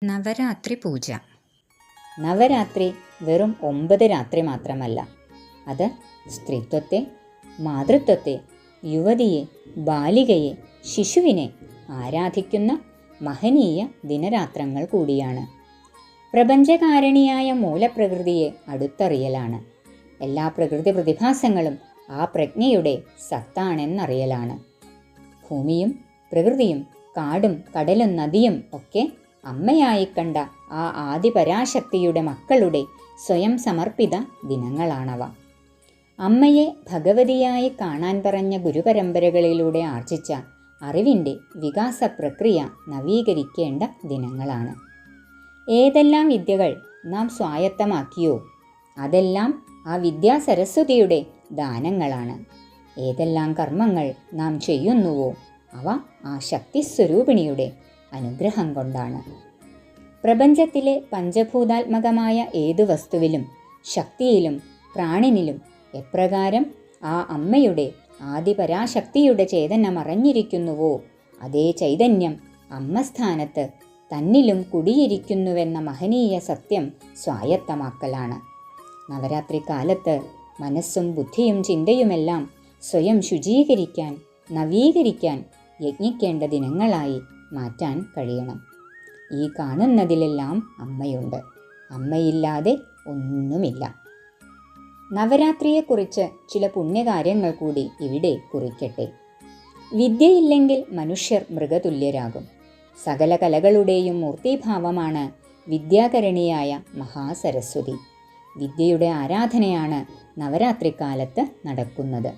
നവരാത്രി പൂജ. നവരാത്രി വെറും 9 രാത്രി മാത്രമല്ല. അത് സ്ത്രീത്വത്തെ, മാതൃത്വത്തെ, യുവതിയെ, ബാലികയെ, ശിശുവിനെ ആരാധിക്കുന്ന മഹനീയ ദിനരാത്രങ്ങൾ കൂടിയാണ്. പ്രപഞ്ചകാരണിയായ മൂലപ്രകൃതിയെ അടുത്തറിയലാണ്. എല്ലാ പ്രകൃതി പ്രതിഭാസങ്ങളും ആ പ്രജ്ഞയുടെ സത്താണെന്നറിയലാണ്. ഭൂമിയും പ്രകൃതിയും കാടും കടലും നദിയും ഒക്കെ അമ്മയായി കണ്ട ആ ആദിപരാശക്തിയുടെ മക്കളുടെ സ്വയം സമർപ്പിത ദിനങ്ങളാണവ. അമ്മയെ ഭഗവതിയായി കാണാൻ പറഞ്ഞ ഗുരുപരമ്പരകളിലൂടെ ആർജിച്ച അറിവിൻ്റെ വികാസ പ്രക്രിയ നവീകരിക്കേണ്ട ദിനങ്ങളാണ്. ഏതെല്ലാം വിദ്യകൾ നാം സ്വായത്തമാക്കിയോ അതെല്ലാം ആ വിദ്യാസരസ്വതിയുടെ ദാനങ്ങളാണ്. ഏതെല്ലാം കർമ്മങ്ങൾ നാം ചെയ്യുന്നുവോ അവ ആ ശക്തിസ്വരൂപിണിയുടെ അനുഗ്രഹം കൊണ്ടാണ്. പ്രപഞ്ചത്തിലെ പഞ്ചഭൂതാത്മകമായ ഏതു വസ്തുവിലും ശക്തിയിലും പ്രാണിനിലും എപ്രകാരം ആ അമ്മയുടെ ആദിപരാശക്തിയുടെ ചൈതന്യം മറഞ്ഞിരിക്കുന്നുവോ അതേ ചൈതന്യം അമ്മസ്ഥാനത്ത് തന്നിലും കുടിയിരിക്കുന്നുവെന്ന മഹനീയ സത്യം സ്വായത്തമാക്കലാണ്. നവരാത്രി കാലത്ത് മനസ്സും ബുദ്ധിയും ചിന്തയുമെല്ലാം സ്വയം ശുചീകരിക്കാൻ, നവീകരിക്കാൻ യജ്ഞിക്കേണ്ട ദിനങ്ങളായി മാറ്റാൻ കഴിയണം. ഈ കാണുന്നതിലെല്ലാം അമ്മയുണ്ട്. അമ്മയില്ലാതെ ഒന്നുമില്ല. നവരാത്രിയെക്കുറിച്ച് ചില പുണ്യകാര്യങ്ങൾ കൂടി ഇവിടെ കുറിക്കട്ടെ. വിദ്യയില്ലെങ്കിൽ മനുഷ്യർ മൃഗതുല്യരാകും. സകല കലകളുടെയും മൂർത്തിഭാവമാണ് വിദ്യാകരണിയായ മഹാസരസ്വതി. വിദ്യയുടെ ആരാധനയാണ് നവരാത്രിക്കാലത്ത് നടക്കുന്നത്.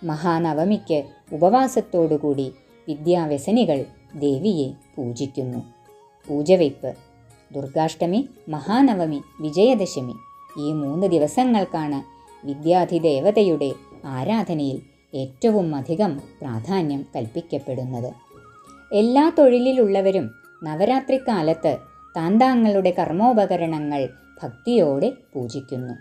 മഹാനവമിക്ക് ഉപവാസത്തോടുകൂടി വിദ്യാവ്യസനികൾ ദേവിയെ പൂജിക്കുന്നു. പൂജവയ്പ് ദുർഗാഷ്ടമി, മഹാനവമി, വിജയദശമി ഈ 3 ദിവസങ്ങൾക്കാണ് വിദ്യാധിദേവതയുടെ ആരാധനയിൽ ഏറ്റവും അധികം പ്രാധാന്യം കൽപ്പിക്കപ്പെടുന്നത്. എല്ലാ തൊഴിലിലുള്ളവരും നവരാത്രിക്കാലത്ത് താന്താങ്ങളുടെ കർമ്മോപകരണങ്ങൾ ഭക്തിയോടെ പൂജിക്കുന്നു.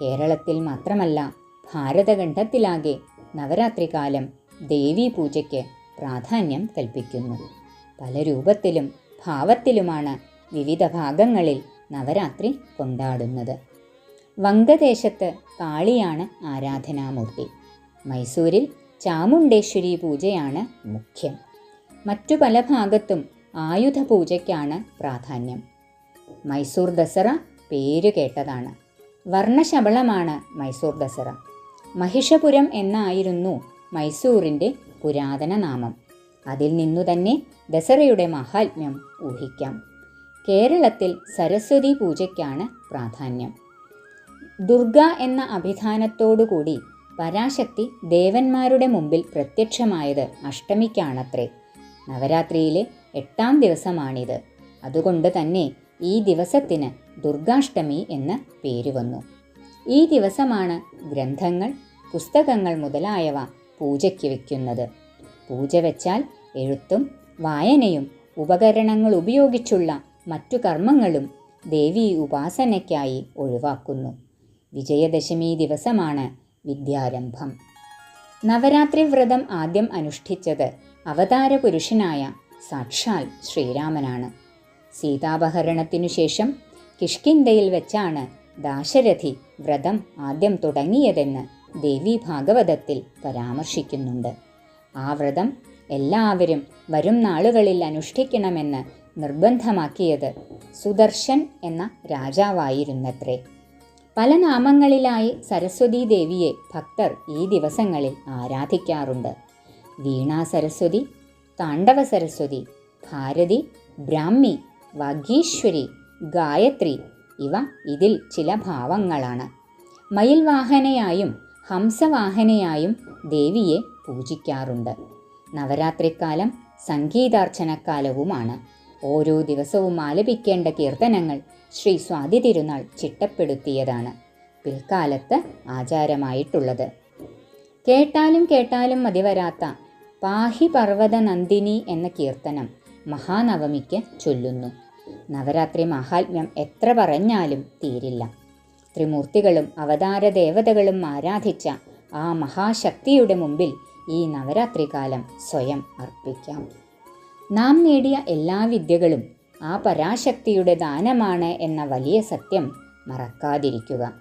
കേരളത്തിൽ മാത്രമല്ല ഭാരതഖണ്ഡത്തിലാകെ നവരാത്രികാലം ദേവീ പൂജയ്ക്ക് പ്രാധാന്യം കൽപ്പിക്കുന്നു. പല രൂപത്തിലും ഭാവത്തിലുമാണ് വിവിധ ഭാഗങ്ങളിൽ നവരാത്രി കൊണ്ടാടുന്നത്. വംഗദേശത്ത് കാളിയാണ് ആരാധനാമൂർത്തി. മൈസൂരിൽ ചാമുണ്ടേശ്വരി പൂജയാണ് മുഖ്യം. മറ്റു പല ഭാഗത്തും ആയുധ പൂജയ്ക്കാണ് പ്രാധാന്യം. മൈസൂർ ദസറ പേരു കേട്ടതാണ്. വർണ്ണശബളമാണ് മൈസൂർ ദസറ. മഹിഷപുരം എന്നായിരുന്നു മൈസൂറിൻ്റെ പുരാതന നാമം. അതിൽ നിന്നു തന്നെ ദസറയുടെ മഹാത്മ്യം ഊഹിക്കാം. കേരളത്തിൽ സരസ്വതി പൂജയ്ക്കാണ് പ്രാധാന്യം. ദുർഗ എന്ന അഭിധാനത്തോടുകൂടി പരാശക്തി ദേവന്മാരുടെ മുമ്പിൽ പ്രത്യക്ഷമായത് അഷ്ടമിക്കാണത്രേ. നവരാത്രിയിലെ 8ാം ദിവസമാണിത്. അതുകൊണ്ട് തന്നെ ഈ ദിവസത്തിന് ദുർഗാഷ്ടമി എന്ന് പേര് വന്നു. ഈ ദിവസമാണ് ഗ്രന്ഥങ്ങൾ, പുസ്തകങ്ങൾ മുതലായവ പൂജയ്ക്ക് വയ്ക്കുന്നത്. പൂജ വെച്ചാൽ എഴുത്തും വായനയും ഉപകരണങ്ങൾ ഉപയോഗിച്ചുള്ള മറ്റു കർമ്മങ്ങളും ദേവീ ഉപാസനയ്ക്കായി ഒഴിവാക്കുന്നു. വിജയദശമി ദിവസമാണ് വിദ്യാരംഭം. നവരാത്രി വ്രതം ആദ്യം അനുഷ്ഠിച്ചത് അവതാര പുരുഷനായ സാക്ഷാൽ ശ്രീരാമനാണ്. സീതാപഹരണത്തിനു ശേഷം കിഷ്കിന്ധയിൽ വെച്ചാണ് ദാശരഥി വ്രതം ആദ്യം തുടങ്ങിയതെന്ന് ദേവീ ഭാഗവതത്തിൽ പരാമർശിക്കുന്നുണ്ട്. ആ വ്രതം എല്ലാവരും വരും നാളുകളിൽ അനുഷ്ഠിക്കണമെന്ന് നിർബന്ധമാക്കിയത് സുദർശൻ എന്ന രാജാവായിരുന്നത്രേ. പല നാമങ്ങളിലായി സരസ്വതീ ദേവിയെ ഭക്തർ ഈ ദിവസങ്ങളിൽ ആരാധിക്കാറുണ്ട്. വീണാ സരസ്വതി, താണ്ഡവ സരസ്വതി, ഭാരതി, ബ്രാഹ്മി, വാഗീശ്വരി, ഗായത്രി ഇവ ഇതിൽ ചില ഭാവങ്ങളാണ്. മയിൽ വാഹനയായും ഹംസവാഹനയായും ദേവിയെ പൂജിക്കാറുണ്ട്. നവരാത്രിക്കാലം സംഗീതാർച്ചനക്കാലവുമാണ്. ഓരോ ദിവസവും ആലപിക്കേണ്ട കീർത്തനങ്ങൾ ശ്രീ സ്വാതി തിരുനാൾ ചിട്ടപ്പെടുത്തിയതാണ് പിൽക്കാലത്ത് ആചാരമായിട്ടുള്ളത്. കേട്ടാലും കേട്ടാലും മതിവരാത്ത പാഹി പർവ്വത നന്ദിനി എന്ന കീർത്തനം മഹാനവമിക്ക് ചൊല്ലുന്നു. നവരാത്രി മഹാത്മ്യം എത്ര പറഞ്ഞാലും തീരില്ല. ത്രിമൂർത്തികളും അവതാര ദേവതകളും ആരാധിച്ച ആ മഹാശക്തിയുടെ മുമ്പിൽ ഈ നവരാത്രികാലം സ്വയം അർപ്പിക്കാം. നാം നേടിയ എല്ലാ വിദ്യകളും ആ പരാശക്തിയുടെ ദാനമാണ് എന്ന വലിയ സത്യം മറക്കാതിരിക്കുക.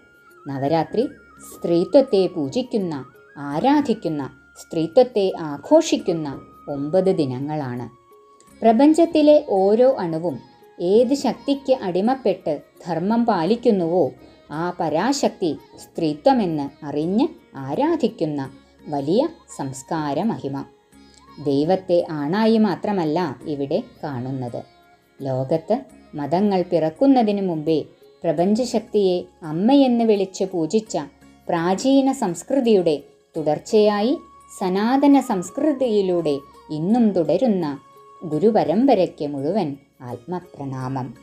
നവരാത്രി സ്ത്രീത്വത്തെ പൂജിക്കുന്ന, ആരാധിക്കുന്ന, സ്ത്രീത്വത്തെ ആഘോഷിക്കുന്ന 9 ദിനങ്ങളാണ്. പ്രപഞ്ചത്തിലെ ഓരോ അണുവും ഏത് ശക്തിക്ക് അടിമപ്പെട്ട് ധർമ്മം പാലിക്കുന്നുവോ ആ പരാശക്തി സ്ത്രീത്വമെന്ന് അറിഞ്ഞ് ആരാധിക്കുന്ന വലിയ സംസ്കാര മഹിമ. ദൈവത്തെ ആണായി മാത്രമല്ല ഇവിടെ കാണുന്നത്. ലോകത്ത് മതങ്ങൾ പിറക്കുന്നതിനു മുമ്പേ പ്രപഞ്ചശക്തിയെ അമ്മയെന്ന് വിളിച്ച് പൂജിച്ച പ്രാചീന സംസ്കൃതിയുടെ തുടർച്ചയായി സനാതന സംസ്കൃതിയിലൂടെ ഇന്നും തുടരുന്ന ഗുരുപരമ്പരയ്ക്ക് മുഴുവൻ ആത്മപ്രണാമം.